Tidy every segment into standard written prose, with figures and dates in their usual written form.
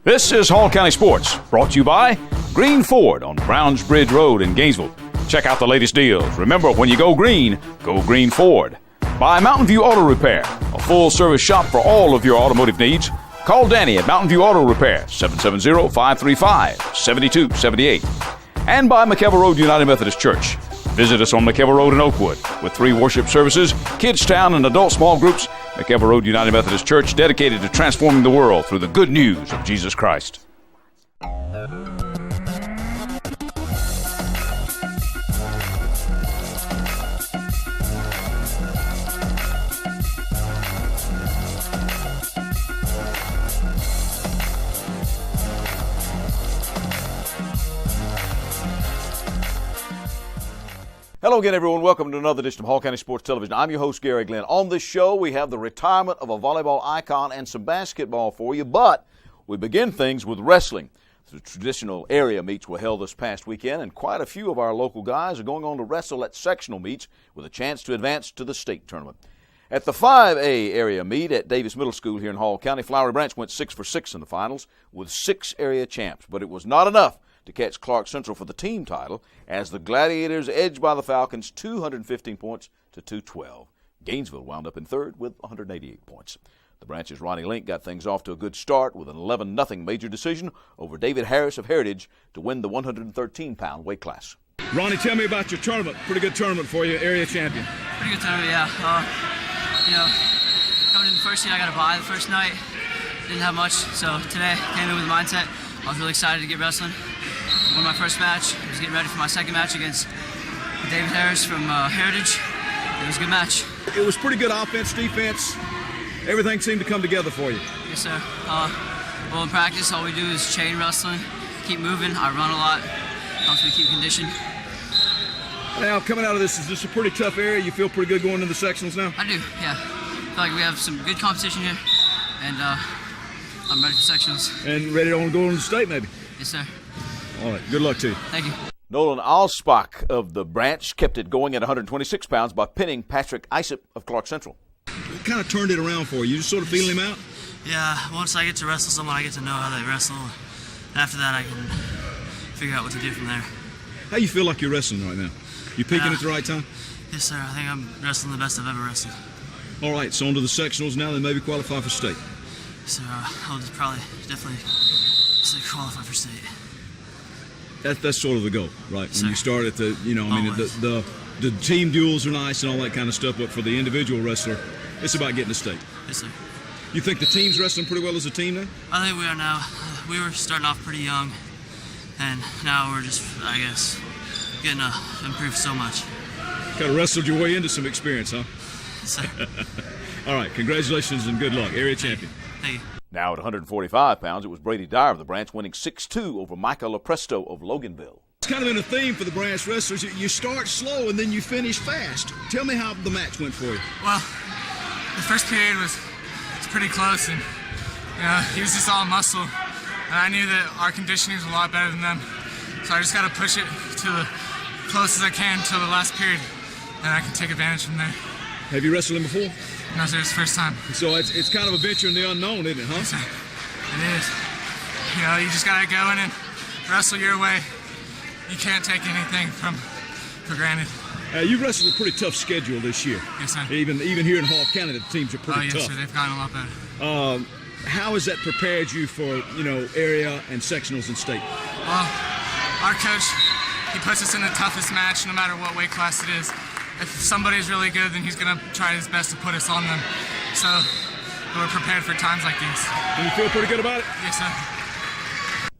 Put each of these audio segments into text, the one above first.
This is Hall County Sports, brought to you by Green Ford on Browns Bridge Road in Gainesville. Check out the latest deals. Remember, when you go Green Ford. By Mountain View Auto Repair, a full-service shop for all of your automotive needs. Call Danny at Mountain View Auto Repair, 770-535-7278. And by McKelvey Road United Methodist Church. Visit us on McKelvey Road in Oakwood. With 3 worship services, Kids Town, and adult small groups, McKelvey Road United Methodist Church, dedicated to transforming the world through the good news of Jesus Christ. Hello again, everyone. Welcome to another edition of Hall County Sports Television. I'm your host, Gary Glenn. On this show, we have the retirement of a volleyball icon and some basketball for you, but we begin things with wrestling. The traditional area meets were held this past weekend, and quite a few of our local guys are going on to wrestle at sectional meets with a chance to advance to the state tournament. At the 5A area meet at Davis Middle School here in Hall County, Flowery Branch went 6 for 6 in the finals with 6 area champs, but it was not enough to catch Clark Central for the team title as the Gladiators edged by the Falcons 215 points to 212. Gainesville wound up in third with 188 points. The Branch's Ronnie Link got things off to a good start with an 11-0 major decision over David Harris of Heritage to win the 113-pound weight class. Ronnie, tell me about your tournament. Pretty good tournament for you, area champion. Pretty good tournament, yeah. Coming in the first seed, I got a bye the first night. Didn't have much, so today came in with the mindset. I was really excited to get wrestling. Won my first match. I was getting ready for my second match against David Harris from Heritage. It was a good match. It was pretty good offense, defense. Everything seemed to come together for you. Yes, sir. Well, in practice, all we do is chain wrestling, keep moving. I run a lot. Helps me keep conditioned. Now, coming out of this, is this a pretty tough area? You feel pretty good going into the sectionals now? I do, yeah. I feel like we have some good competition here, and I'm ready for sectionals. And ready to go into the state, maybe? Yes, sir. All right, good luck to you. Thank you. Nolan Alspach of the Branch kept it going at 126 pounds by pinning Patrick Isop of Clark Central. What kind of turned it around for you? You just sort of feeling him out? Yeah, once I get to wrestle someone, I get to know how they wrestle. After that, I can figure out what to do from there. How you feel like you're wrestling right now? You peaking at the right time? Yes, sir. I think I'm wrestling the best I've ever wrestled. All right, so on to the sectionals now, then maybe qualify for state. So I'll just definitely qualify for state. That's sort of the goal, right? Yes, when you start at the, the team duels are nice and all that kind of stuff, but for the individual wrestler, it's about getting to state. Yes, sir. You think the team's wrestling pretty well as a team now? I think we are now. We were starting off pretty young, and now we're just, I guess, getting to improve so much. Kind of wrestled your way into some experience, huh? Yes, sir. All right, congratulations and good luck. Area champion. Thank you. Now at 145 pounds, it was Brady Dyer of the Branch winning 6-2 over Michael Lepresto of Loganville. It's kind of been a theme for the Branch wrestlers. You start slow and then you finish fast. Tell me how the match went for you. Well, the first period was pretty close, and he was just all muscle. And I knew that our conditioning was a lot better than them. So I just got to push it to the close as I can until the last period, and I can take advantage from there. Have you wrestled him before? No, sir, it's the first time. So it's kind of a venture in the unknown, isn't it, huh? Yes, sir. It is. You just got to go in and wrestle your way. You can't take anything for granted. You wrestled a pretty tough schedule this year. Yes, sir. Even here in Hall County, the teams are pretty tough. Yes, sir. They've gotten a lot better. How has that prepared you for, area and sectionals and state? Well, our coach, he puts us in the toughest match no matter what weight class it is. If somebody's really good, then he's going to try his best to put us on them. So we're prepared for times like these. And you feel pretty good about it? Yes, sir.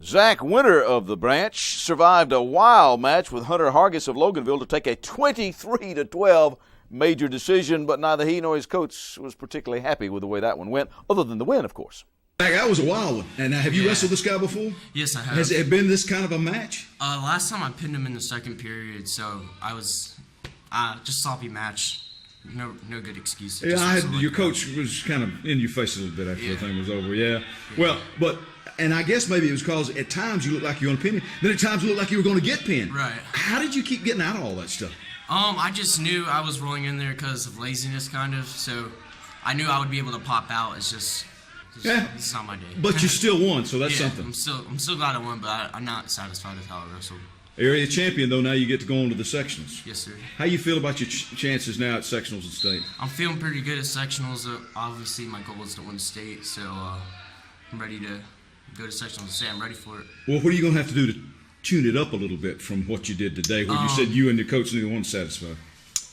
Zach Winter of the Branch survived a wild match with Hunter Hargis of Loganville to take a 23-12 major decision, but neither he nor his coach was particularly happy with the way that one went, other than the win, of course. That was a wild one. And have you wrestled this guy before? Yes, I have. Has it been this kind of a match? Last time I pinned him in the second period, so I was just sloppy match. No good excuse. Yeah, your coach was kind of in your face a little bit after the thing was over. Yeah. Well, and I guess maybe it was because at times you looked like you were on a pin, then at times you looked like you were going to get pinned. Right. How did you keep getting out of all that stuff? I just knew I was rolling in there because of laziness, kind of. So I knew I would be able to pop out. It's just It's not my day. But you still won, so that's something. I'm still glad I won, but I'm not satisfied with how I wrestled. Area champion, though, now you get to go on to the sectionals. Yes, sir. How you feel about your chances now at sectionals and state? I'm feeling pretty good at sectionals. Obviously, my goal is to win state, so I'm ready to go to sectionals and state. I'm ready for it. Well, what are you going to have to do to tune it up a little bit from what you did today, where you said you and the coach neither one satisfied?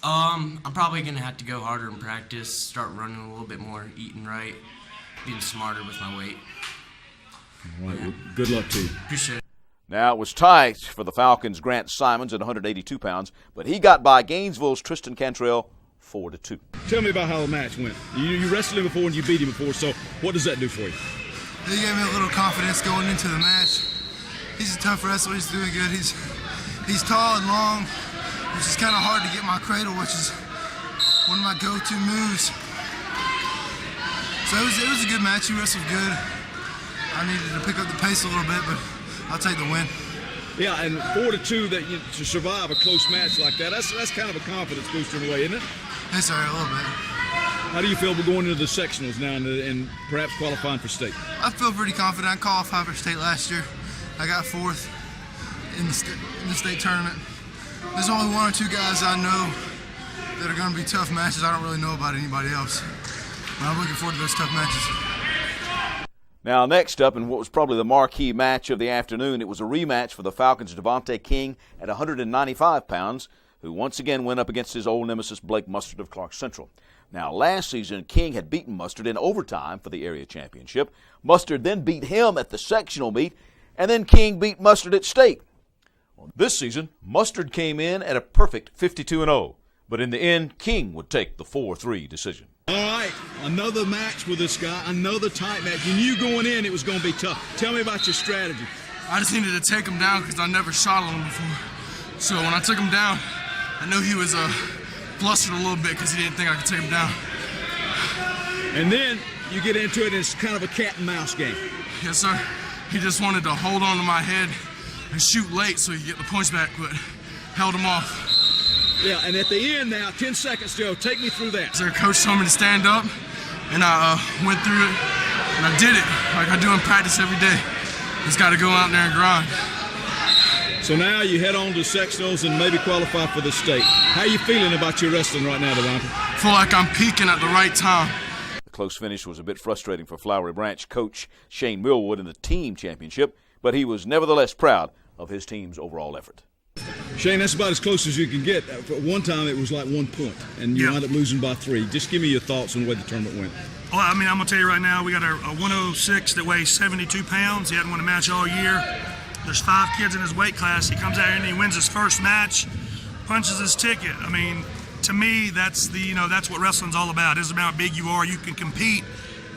I'm probably going to have to go harder in practice, start running a little bit more, eating right, being smarter with my weight. All right, well, good luck to you. Appreciate it. Now, it was tight for the Falcons' Grant Simons at 182 pounds, but he got by Gainesville's Tristan Cantrell 4-2. Tell me about how the match went. You wrestled him before and you beat him before, so what does that do for you? He gave me a little confidence going into the match. He's a tough wrestler. He's doing good. He's tall and long, which is kind of hard to get my cradle, which is one of my go-to moves. So it was a good match. He wrestled good. I needed to pick up the pace a little bit, but I'll take the win. Yeah, and 4-2 to survive a close match like that's kind of a confidence booster in a way, isn't it? Yes, sir, a little bit. How do you feel about going into the sectionals now and perhaps qualifying for state? I feel pretty confident. I qualified for state last year. I got 4th in the state tournament. There's only 1 or 2 guys I know that are going to be tough matches. I don't really know about anybody else. But I'm looking forward to those tough matches. Now, next up, in what was probably the marquee match of the afternoon, it was a rematch for the Falcons' Devontae King at 195 pounds, who once again went up against his old nemesis Blake Mustard of Clark Central. Now, last season, King had beaten Mustard in overtime for the area championship. Mustard then beat him at the sectional meet, and then King beat Mustard at state. Well, this season, Mustard came in at a perfect 52-0, but in the end, King would take the 4-3 decision. All right, another match with this guy, another tight match. You knew going in it was going to be tough. Tell me about your strategy. I just needed to take him down because I never shot on him before. So when I took him down, I knew he was flustered a little bit because he didn't think I could take him down. And then you get into it, and it's kind of a cat and mouse game. Yes, sir. He just wanted to hold on to my head and shoot late so he could get the points back, but held him off. Yeah, and at the end now, 10 seconds, Joe. Take me through that. Sir, coach told me to stand up, and I went through it, and I did it like I do in practice every day. Just got to go out there and grind. So now you head on to sectionals and maybe qualify for the state. How are you feeling about your wrestling right now, Devontae? I feel like I'm peaking at the right time. The close finish was a bit frustrating for Flowery Branch coach Shane Millwood in the team championship, but he was nevertheless proud of his team's overall effort. Shane, that's about as close as you can get. At one time, it was like 1 point, and you wound up losing by 3. Just give me your thoughts on the way the tournament went. Well, I mean, I'm going to tell you right now, we got a 106 that weighs 72 pounds. He hadn't won a match all year. There's 5 kids in his weight class. He comes out here and he wins his first match, punches his ticket. I mean, to me, that's what wrestling's all about. It isn't about how big you are. You can compete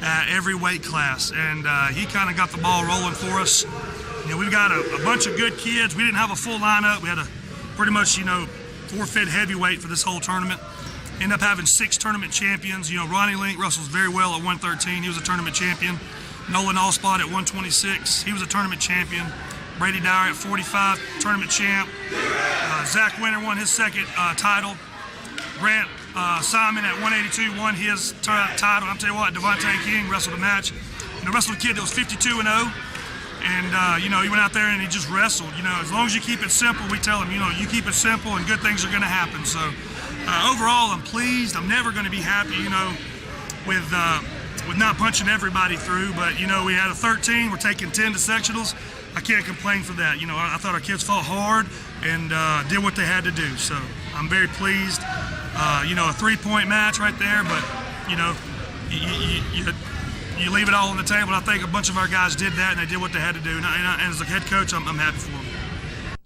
at every weight class, and he kind of got the ball rolling for us. You know, we've got a bunch of good kids. We didn't have a full lineup. We had a pretty much, forfeit heavyweight for this whole tournament. Ended up having 6 tournament champions. You know, Ronnie Link wrestles very well at 113. He was a tournament champion. Nolan Allspot at 126. He was a tournament champion. Brady Dyer at 45, tournament champ. Zach Winter won his second title. Grant Simon at 182 won his title. I'm telling you what, Devontae King wrestled a match. Wrestled a kid that was 52-0. And, he went out there and he just wrestled. As long as you keep it simple, we tell him, you keep it simple and good things are going to happen. So, overall, I'm pleased. I'm never going to be happy, with not punching everybody through. But, we had a 13. We're taking 10 to sectionals. I can't complain for that. I thought our kids fought hard and did what they had to do. So, I'm very pleased. A 3-point match right there, but, you leave it all on the table. I think a bunch of our guys did that, and they did what they had to do. And as a head coach, I'm happy for them.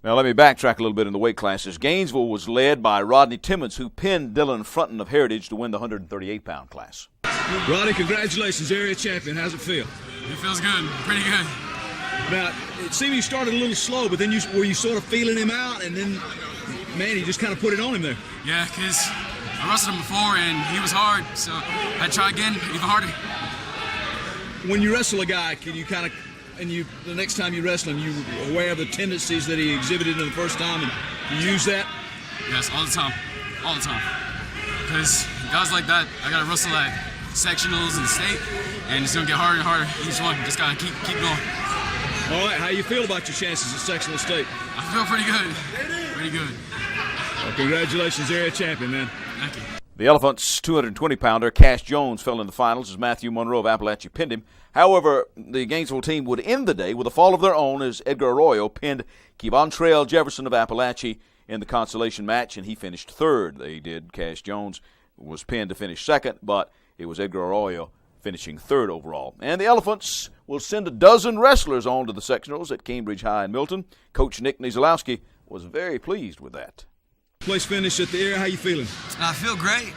Now, let me backtrack a little bit in the weight classes. Gainesville was led by Rodney Timmons, who pinned Dylan Frunton of Heritage to win the 138-pound class. Rodney, congratulations, area champion. How's it feel? It feels good, pretty good. Now, it seemed you started a little slow, but then were you sort of feeling him out, and then, man, he just kind of put it on him there. Yeah, because I wrestled him before, and he was hard, so I had to try again, even harder. When you wrestle a guy, can you kind of, the next time you wrestle him, you aware of the tendencies that he exhibited in the first time, and you use that? Yes, all the time, because guys like that, I gotta wrestle at sectionals and state, and it's gonna get harder and harder each one. Just gotta keep going. All right, how you feel about your chances at sectional state? I feel pretty good. Pretty good. Well, congratulations, area champion, man. Thank you. The Elephants' 220-pounder, Cash Jones, fell in the finals as Matthew Monroe of Appalachia pinned him. However, the Gainesville team would end the day with a fall of their own as Edgar Arroyo pinned Kevontrell Jefferson of Appalachia in the consolation match, and he finished third. They did. Cash Jones was pinned to finish second, but it was Edgar Arroyo finishing third overall. And the Elephants will send a dozen wrestlers on to the sectionals at Cambridge High in Milton. Coach Nick Niezolowski was very pleased with that. Place finish at the area. How you feeling? I feel great.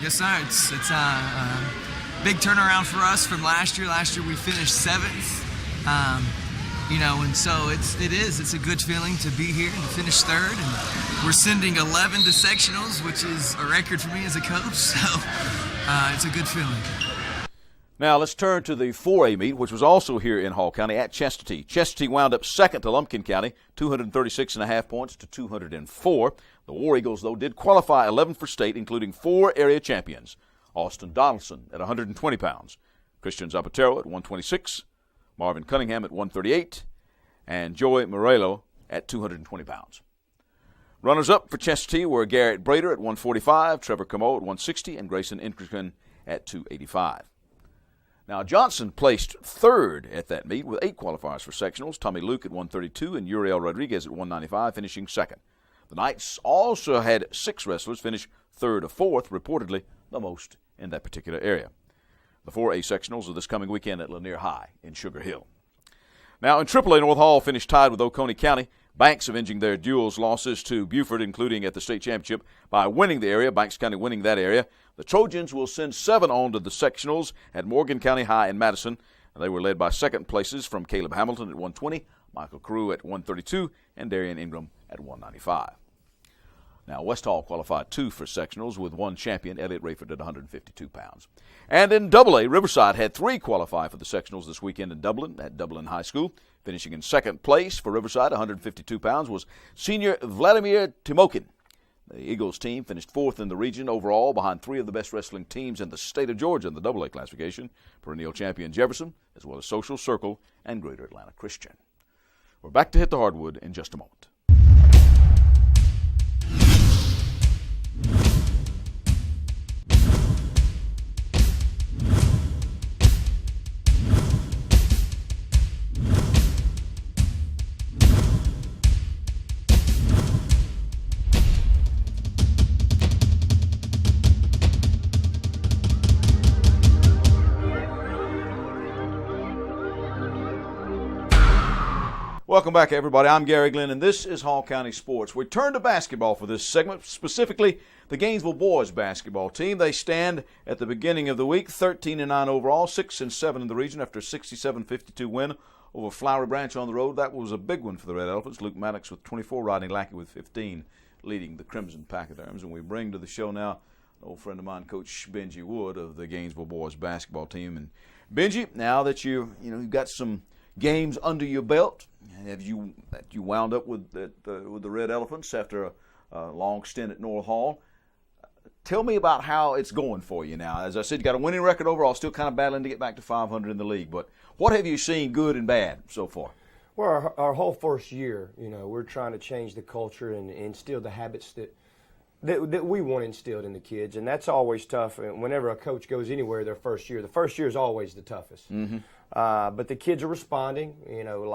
Yes, sir. It's a big turnaround for us from last year. Last year we finished 7th. And so it's a good feeling to be here and to finish third. And we're sending 11 to sectionals, which is a record for me as a coach. So it's a good feeling. Now let's turn to the 4A meet, which was also here in Hall County at Chestatee. Chestatee wound up second to Lumpkin County, 236.5 points to 204. The War Eagles, though, did qualify 11 for state, including 4 area champions. Austin Donaldson at 120 pounds, Christian Zapatero at 126, Marvin Cunningham at 138, and Joey Morello at 220 pounds. Runners-up for Chestatee were Garrett Brader at 145, Trevor Camo at 160, and Grayson Inkerman at 285. Now, Johnson placed third at that meet with 8 qualifiers for sectionals. Tommy Luke at 132 and Uriel Rodriguez at 195, finishing second. The Knights also had 6 wrestlers finish third or fourth, reportedly the most in that particular area. The 4A sectionals are this coming weekend at Lanier High in Sugar Hill. Now, in AAA, North Hall finished tied with Oconee County. Banks avenging their duels losses to Buford, including at the state championship, by winning the area, Banks County winning that area. The Trojans will send 7 on to the sectionals at Morgan County High in Madison. They were led by second places from Caleb Hamilton at 120, Michael Carew at 132, and Darian Ingram at 195. Now, West Hall qualified 2 for sectionals with 1 champion, Elliott Rayford, at 152 pounds. And in AA, Riverside had 3 qualify for the sectionals this weekend in Dublin at Dublin High School. Finishing in second place for Riverside, 152 pounds, was senior Vladimir Timokin. The Eagles team finished 4th in the region overall, behind 3 of the best wrestling teams in the state of Georgia in the AA classification, perennial champion Jefferson, as well as Social Circle and Greater Atlanta Christian. We're back to Hit the Hardwood in just a moment. Welcome back, everybody. I'm Gary Glenn, and this is Hall County Sports. We turn to basketball for this segment, specifically the Gainesville boys basketball team. They stand at the beginning of the week, 13-9 overall, 6-7 in the region after a 67-52 win over Flowery Branch on the road. That was a big one for the Red Elephants. Luke Maddox with 24, Rodney Lackey with 15, leading the Crimson Pachyderms. And we bring to the show now an old friend of mine, Coach Benji Wood of the Gainesville boys basketball team. And Benji, now that you've got some games under your belt, have you wound up with the Red Elephants after a long stint at North Hall? Tell me about how it's going for you now. As I said, you got a winning record overall, still kind of battling to get back to 500 in the league. But what have you seen, good and bad, so far? Well, our whole first year, we're trying to change the culture and instill the habits that we want instilled in the kids, and that's always tough. Whenever a coach goes anywhere the first year is always the toughest. Mm-hmm. But the kids are responding.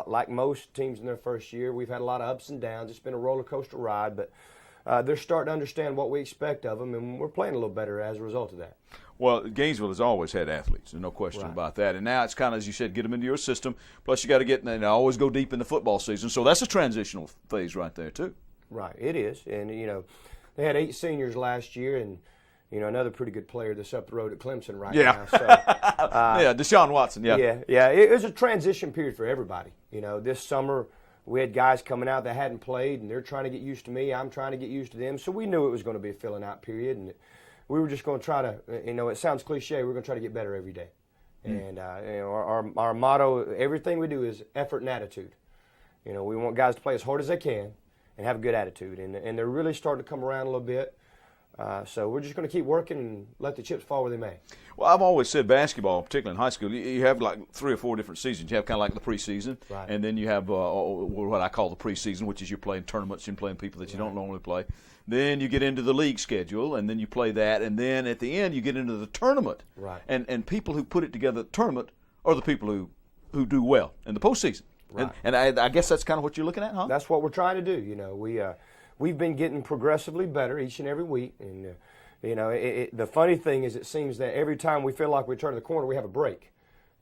Like most teams in their first year, we've had a lot of ups and downs. It's been a roller coaster ride, but they're starting to understand what we expect of them, and we're playing a little better as a result of that. Well, Gainesville has always had athletes. There's no question about that. And now it's kind of, as you said, get them into your system. Plus, you got to get and always go deep in the football season. So that's a transitional phase right there too. Right, it is. And they had 8 seniors last year, and another pretty good player that's up the road at Clemson right now. So, Deshaun Watson. Yeah. It was a transition period for everybody. This summer we had guys coming out that hadn't played, and they're trying to get used to me. I'm trying to get used to them. So we knew it was going to be a filling out period, and we were just going to try to. It sounds cliche. We're going to try to get better every day. And our motto, everything we do is effort and attitude. We want guys to play as hard as they can and have a good attitude, and they're really starting to come around a little bit. So we're just going to keep working and let the chips fall where they may. Well, I've always said basketball, particularly in high school, you have like 3 or 4 different seasons. You have kind of like the preseason, right. And then you have what I call the preseason, which is you're playing tournaments and playing people that you don't normally play. Then you get into the league schedule, and then you play that, and then at the end you get into the tournament. Right. And people who put it together, the tournament, are the people who do well in the postseason. Right. And I guess that's kind of what you're looking at, huh? That's what we're trying to do. You know, we've been getting progressively better each and every week, and you know, the funny thing is, it seems that every time we feel like we turn the corner, we have a break.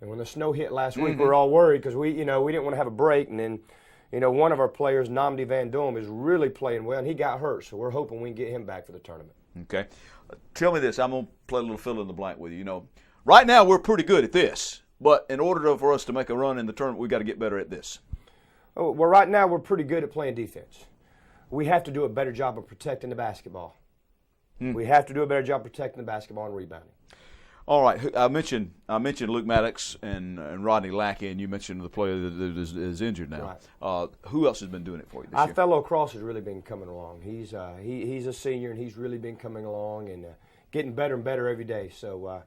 And when the snow hit last week, we were all worried because we didn't want to have a break. And then, you know, one of our players, Namdi Van Doem, is really playing well, and he got hurt. So we're hoping we can get him back for the tournament. Okay. Tell me this. I'm going to play a little fill in the blank with you. You know, right now we're pretty good at this, but in order for us to make a run in the tournament, we've got to get better at this. Oh, well, right now we're pretty good at playing defense. We have to do a better job of protecting the basketball. We have to do a better job protecting the basketball and rebounding. All right. I mentioned Luke Maddox and Rodney Lackey, and you mentioned the player that is injured now. Right. Who else has been doing it for you this Our year? fellow Cross has really been coming along. He's a senior, and he's really been coming along and getting better and better every day. So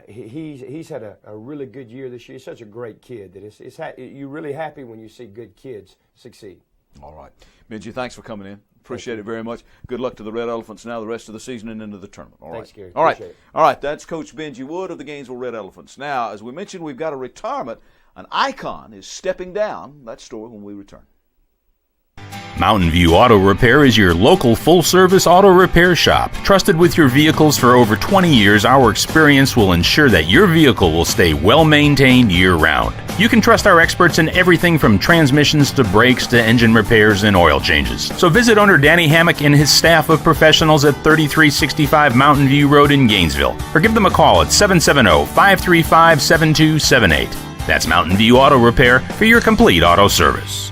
he's had a really good year this year. He's such a great kid that you're really happy when you see good kids succeed. All right. Benji, thanks for coming in. Appreciate it very much. Good luck to the Red Elephants now the rest of the season and into the tournament. All right. Thanks, Gary. All right. Appreciate it. All right. That's Coach Benji Wood of the Gainesville Red Elephants. Now, as we mentioned, we've got a retirement. An icon is stepping down. That story when we return. Mountain View Auto Repair is your local full-service auto repair shop. Trusted with your vehicles for over 20 years, our experience will ensure that your vehicle will stay well-maintained year-round. You can trust our experts in everything from transmissions to brakes to engine repairs and oil changes. So visit owner Danny Hammock and his staff of professionals at 3365 Mountain View Road in Gainesville, or give them a call at 770-535-7278. That's Mountain View Auto Repair for your complete auto service.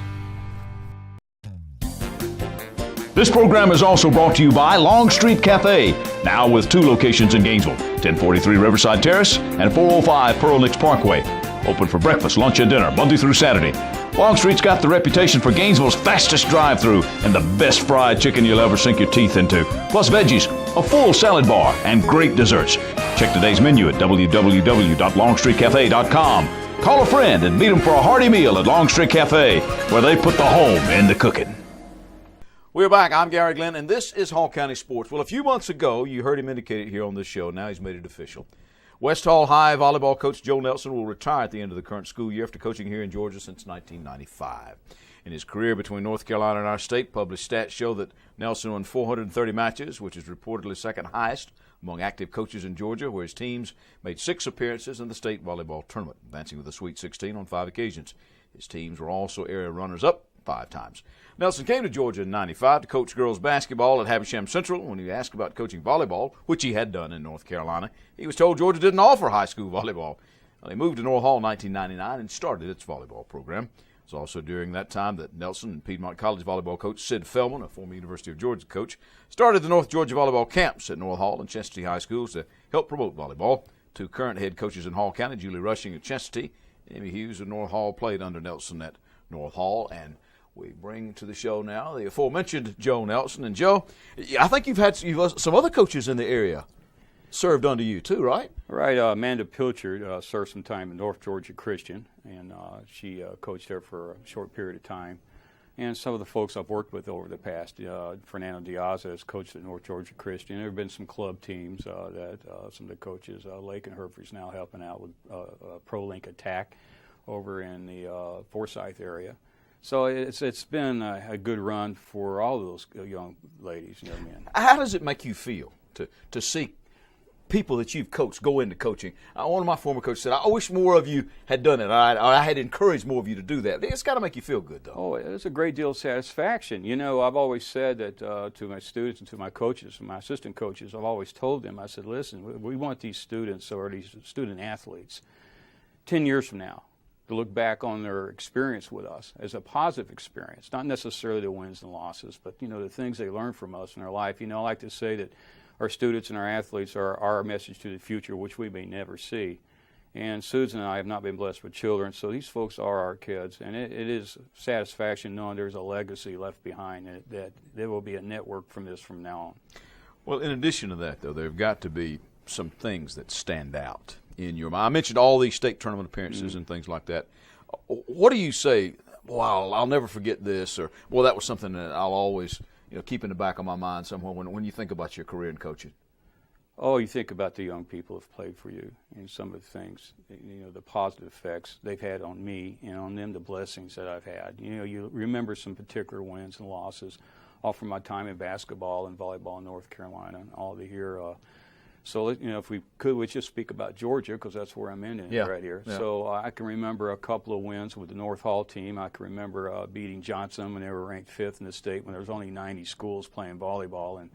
This program is also brought to you by Long Street Cafe, now with 2 locations in Gainesville, 1043 Riverside Terrace and 405 Pearl Nicks Parkway. Open for breakfast, lunch, and dinner, Monday through Saturday. Long Street's got the reputation for Gainesville's fastest drive-through and the best fried chicken you'll ever sink your teeth into, plus veggies, a full salad bar, and great desserts. Check today's menu at www.longstreetcafe.com. Call a friend and meet them for a hearty meal at Long Street Cafe, where they put the home in the cooking. We're back. I'm Gary Glenn, and this is Hall County Sports. Well, a few months ago, you heard him indicate it here on this show. Now he's made it official. West Hall High volleyball coach Joe Nelson will retire at the end of the current school year after coaching here in Georgia since 1995. In his career between North Carolina and our state, published stats show that Nelson won 430 matches, which is reportedly second highest among active coaches in Georgia, where his teams made 6 appearances in the state volleyball tournament, advancing with the Sweet 16 on 5 occasions. His teams were also area runners-up 5 times. Nelson came to Georgia in 95 to coach girls basketball at Havisham Central. When he asked about coaching volleyball, which he had done in North Carolina, he was told Georgia didn't offer high school volleyball. Well, he moved to North Hall in 1999 and started its volleyball program. It was also during that time that Nelson and Piedmont College volleyball coach Sid Feldman, a former University of Georgia coach, started the North Georgia volleyball camps at North Hall and Chestatee High Schools to help promote volleyball. 2 current head coaches in Hall County, Julie Rushing at Chestatee, and Amy Hughes of North Hall, played under Nelson at North Hall. And we bring to the show now the aforementioned Joe Nelson. And Joe, I think you've had some other coaches in the area served under you too, right? Right. Amanda Pilchard served some time at North Georgia Christian, and she coached there for a short period of time. And some of the folks I've worked with over the past, Fernando Diaz has coached at North Georgia Christian. There have been some club teams that some of the coaches, Lake and Herford's now helping out with ProLink Attack over in the Forsyth area. So it's been a good run for all of those young ladies, young men. How does it make you feel to see people that you've coached go into coaching? One of my former coaches said, I wish more of you had done it. I had encouraged more of you to do that. It's got to make you feel good, though. Oh, it's a great deal of satisfaction. You know, I've always said that to my students and to my coaches and my assistant coaches, I've always told them, I said, listen, we want these students or these student athletes 10 years from now to look back on their experience with us as a positive experience, not necessarily the wins and losses, but, you know, the things they learn from us in their life. You know, I like to say that our students and our athletes are our message to the future, which we may never see. And Susan and I have not been blessed with children, so these folks are our kids. And it is satisfaction knowing there's a legacy left behind, and that there will be a network from this from now on. Well, in addition to that, though, there have got to be some things that stand out in your mind. I mentioned all these state tournament appearances and things like that. What do you say, well, I'll never forget this, or, well, that was something that I'll always keep in the back of my mind somewhere when you think about your career in coaching? Oh, you think about the young people who've played for you and some of the things, the positive effects they've had on me and on them, the blessings that I've had. You remember some particular wins and losses, all from my time in basketball and volleyball in North Carolina and all the here. So, if we could, we'd just speak about Georgia because that's where I'm in right here. Yeah. So I can remember a couple of wins with the North Hall team. I can remember beating Johnson when they were ranked 5th in the state when there was only 90 schools playing volleyball, and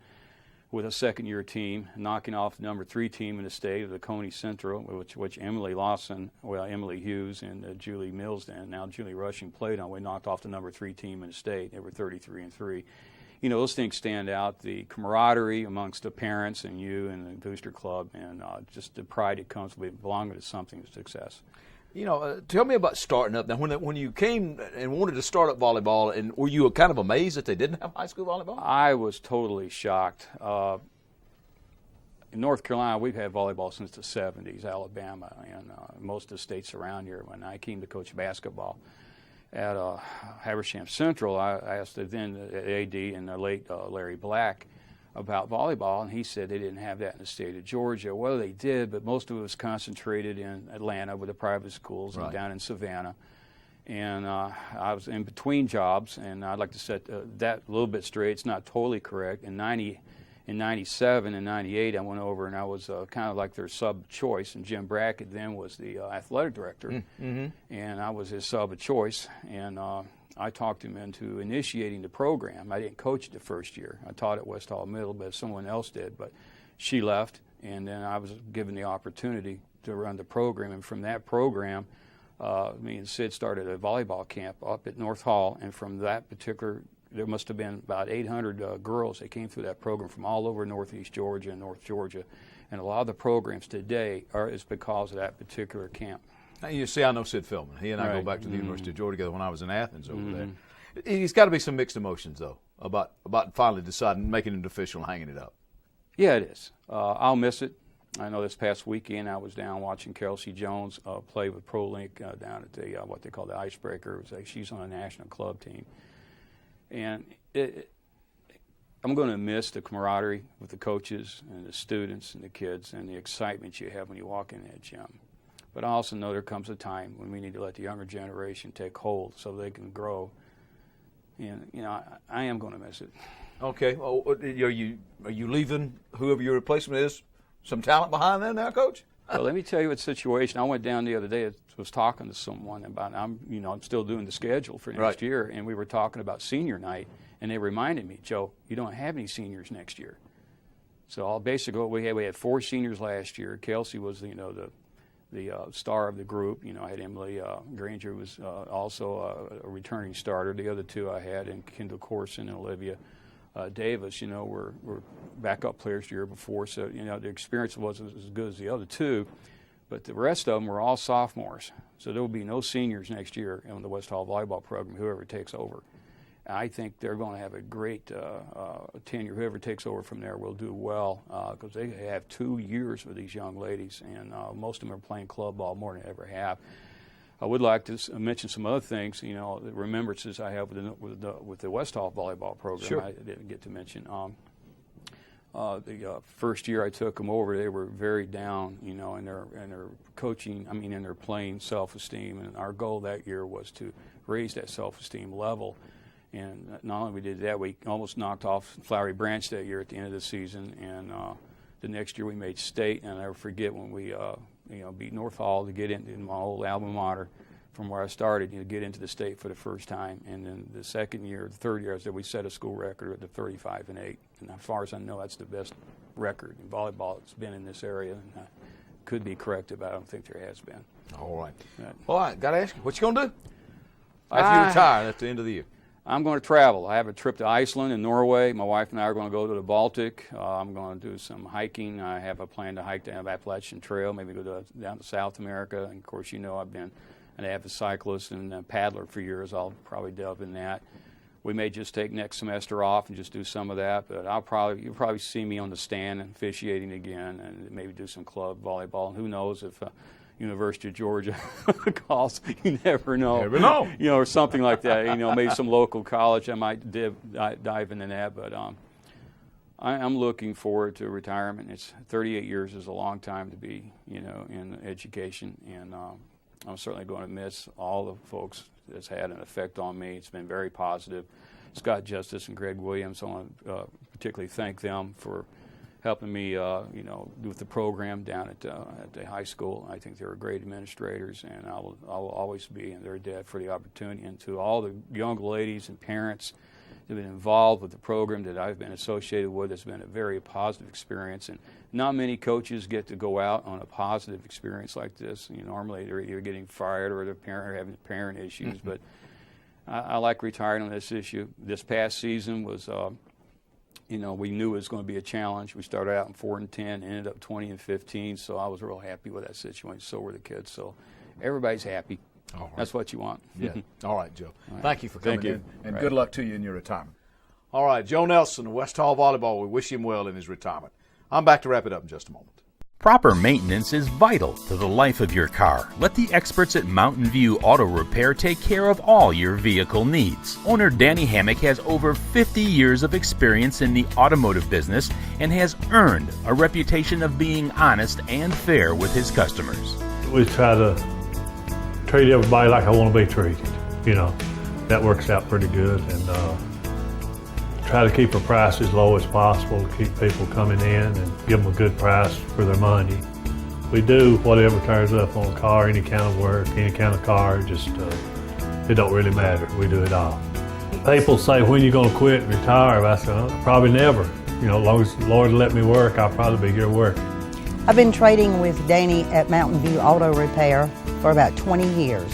with a second-year team, knocking off the number 3 team in the state of the Coney Central, which Emily Lawson, Emily Hughes, and Julie Mills, and now Julie Rushing played on. We knocked off the number 3 team in the state. They were 33-3. Those things stand out, the camaraderie amongst the parents and you and the booster club, and just the pride that comes with belonging to something of success. Tell me about starting up. Now, when you came and wanted to start up volleyball, and were you kind of amazed that they didn't have high school volleyball? I was totally shocked. In North Carolina, we've had volleyball since the 70s, Alabama, and most of the states around here. When I came to coach basketball at Habersham Central, I asked the then AD and the late Larry Black about volleyball, and he said they didn't have that in the state of Georgia. Well, they did, but most of it was concentrated in Atlanta with the private schools and down in Savannah. And I was in between jobs, and I'd like to set that a little bit straight. It's not totally correct. In 97 and 98, I went over, and I was kind of like their sub-choice, and Jim Brackett then was the athletic director, and I was his sub-choice, and I talked him into initiating the program. I didn't coach it the first year. I taught at West Hall Middle, but someone else did. But she left, and then I was given the opportunity to run the program. And from that program, me and Sid started a volleyball camp up at North Hall. And from that particular, there must have been about 800 girls that came through that program from all over Northeast Georgia and North Georgia. And a lot of the programs today is because of that particular camp. Now, you see, I know Sid Philman. He and I go back to the University of Georgia together when I was in Athens over there. He's got to be some mixed emotions, though, about finally deciding, making it official and hanging it up. Yeah, it is. I'll miss it. I know this past weekend I was down watching Kelsey Jones play with ProLink down at the what they call the Icebreaker. She's on a national club team. And I'm going to miss the camaraderie with the coaches and the students and the kids and the excitement you have when you walk in that gym. But I also know there comes a time when we need to let the younger generation take hold so they can grow. And, I am going to miss it. Okay. Well, are you leaving whoever your replacement is, some talent behind there now, Coach? Well, let me tell you what situation. I went down the other day. I was talking to someone about, I'm still doing the schedule for next year, and we were talking about senior night, and they reminded me, Joe, you don't have any seniors next year. So basically we had 4 seniors last year. Kelsey was, the star of the group. I had Emily Granger was also a returning starter. The other 2 I had, and Kendall Corson and Olivia Davis, were backup players the year before. So, the experience wasn't as good as the other 2. But the rest of them were all sophomores. So there will be no seniors next year in the West Hall volleyball program, whoever takes over. I think they're going to have a great tenure. Whoever takes over from there will do well because they have 2 years with these young ladies, and most of them are playing club ball more than they ever have. I would like to mention some other things, the remembrances I have with the West Hall volleyball program. Sure. I didn't get to mention. The first year I took them over, they were very down, in their coaching, in their playing self-esteem, and our goal that year was to raise that self-esteem level. And not only we did that, we almost knocked off Flowery Branch that year at the end of the season. And the next year we made state, and I'll never forget when we beat North Hall to get into my old alma mater from where I started, get into the state for the first time. And then the second year, the third year, I said we set a school record at the 35-8. And as far as I know, that's the best record in volleyball that's been in this area. And I could be corrected, but I don't think there has been. All right. All right, got to ask you, what you going to do after you retire at the end of the year? I'm going to travel. I have a trip to Iceland and Norway. My wife and I are going to go to the Baltic. I'm going to do some hiking. I have a plan to hike down the Appalachian Trail, maybe go down to South America. And, of course, I've been an avid cyclist and a paddler for years. I'll probably delve in that. we may just take next semester off and just do some of that. But you'll probably see me on the stand and officiating again, and maybe do some club volleyball. And who knows if University of Georgia calls? You never know. Never know. Or something like that. Maybe some local college. I might dive into that. But I'm looking forward to retirement. 38 years is a long time to be, in education, and I'm certainly going to miss all the folks that's had an effect on me. It's been very positive. Scott Justice and Greg Williams, I want to particularly thank them for helping me, with the program down at the high school. I think they were great administrators, and I will always be in their debt for the opportunity. And to all the young ladies and parents that have been involved with the program that I've been associated with, it's been a very positive experience. And not many coaches get to go out on a positive experience like this. Normally they're either getting fired or they're having parent issues. Mm-hmm. But I like retiring on this issue. This past season was, we knew it was going to be a challenge. We started out in 4-10, ended up 20-15. So I was real happy with that situation. So were the kids. So everybody's happy. All right. That's what you want. Yeah. All right, Joe. All right. Thank you for coming in, and Right. good luck to you in your retirement. All right, Joe Nelson of West Hall Volleyball. We wish him well in his retirement. I'm back to wrap it up in just a moment. Proper maintenance is vital to the life of your car. Let the experts at Mountain View Auto Repair take care of all your vehicle needs. Owner Danny Hammock has over 50 years of experience in the automotive business and has earned a reputation of being honest and fair with his customers. We try to treat everybody like I want to be treated. That works out pretty good, and try to keep the price as low as possible to keep people coming in and give them a good price for their money. We do whatever turns up on a car, any kind of work, any kind of car, just it don't really matter. We do it all. People say, when you going to quit and retire? I say, probably never. As long as the Lord let me work, I'll probably be here working. I've been trading with Danny at Mountain View Auto Repair for about 20 years.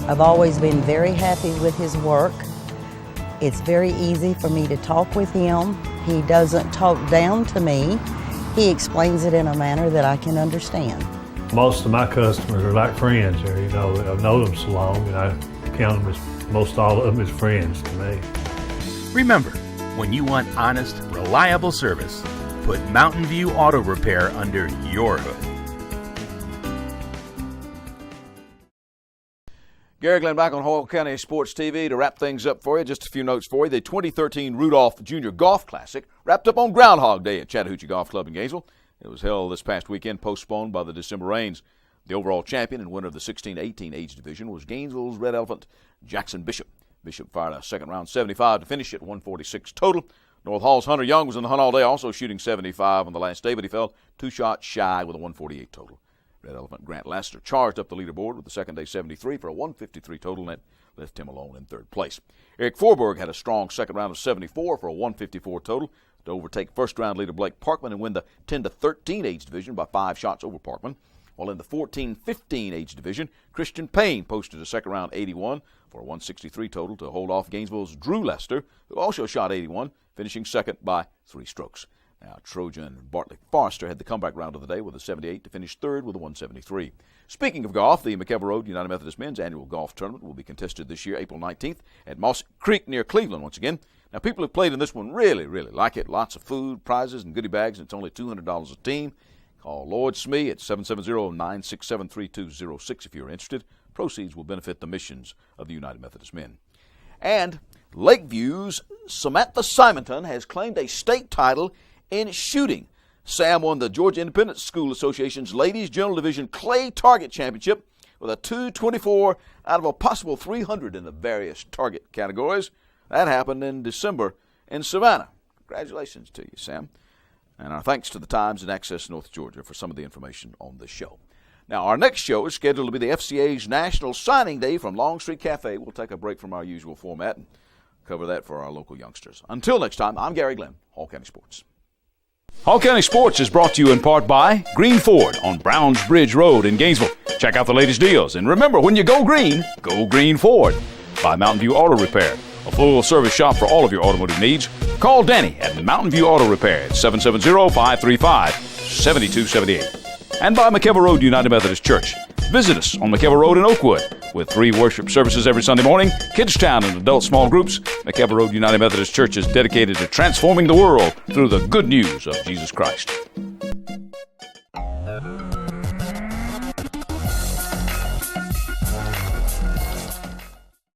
I've always been very happy with his work. It's very easy for me to talk with him. He doesn't talk down to me. He explains it in a manner that I can understand. Most of my customers are like friends here. I've known them so long, and I count them as most all of them as friends to me. Remember, when you want honest, reliable service, put Mountain View Auto Repair under your hood. Gary Glenn back on Hoyle County Sports TV to wrap things up for you. Just a few notes for you. The 2013 Rudolph Junior Golf Classic wrapped up on Groundhog Day at Chattahoochee Golf Club in Gainesville. It was held this past weekend, postponed by the December rains. The overall champion and winner of the 16-18 age division was Gainesville's Red Elephant, Jackson Bishop. Bishop fired a second-round 75 to finish at 146 total. North Hall's Hunter Young was in the hunt all day, also shooting 75 on the last day, but he fell 2 shots shy with a 148 total. Red Elephant Grant Lassiter charged up the leaderboard with the second day 73 for a 153 total, and that left him alone in third place. Eric Forberg had a strong second round of 74 for a 154 total to overtake first-round leader Blake Parkman and win the 10-13 age division by 5 shots over Parkman. While in the 14-15 age division, Christian Payne posted a second-round 81 for a 163 total to hold off Gainesville's Drew Lester, who also shot 81, finishing second by 3 strokes. Now, Trojan Bartley Forrester had the comeback round of the day with a 78 to finish third with a 173. Speaking of golf, the McKellar Road United Methodist Men's Annual Golf Tournament will be contested this year, April 19th, at Moss Creek near Cleveland once again. Now, people who played in this one really like it. Lots of food, prizes, and goodie bags, and it's only $200 a team. Call Lloyd Smee at 770-967-3206 if you're interested. Proceeds will benefit the missions of the United Methodist Men. And Lakeview's Samantha Simonton has claimed a state title in shooting. Sam won the Georgia Independent School Association's Ladies General Division Clay Target Championship with a 224 out of a possible 300 in the various target categories. That happened in December in Savannah. Congratulations to you, Sam. And our thanks to the Times and Access North Georgia for some of the information on this show. Now, our next show is scheduled to be the FCA's National Signing Day from Long Street Cafe. We'll take a break from our usual format and cover that for our local youngsters. Until next time, I'm Gary Glenn, Hall County Sports. Hall County Sports is brought to you in part by Green Ford on Browns Bridge Road in Gainesville. Check out the latest deals. And remember, when you go Green Ford. By Mountain View Auto Repair, a full-service shop for all of your automotive needs. Call Danny at Mountain View Auto Repair at 770-535-7278. And by McKellar Road United Methodist Church. Visit us on McKellar Road in Oakwood. With 3 worship services every Sunday morning, Kids Town and adult small groups, McEver Road United Methodist Church is dedicated to transforming the world through the good news of Jesus Christ.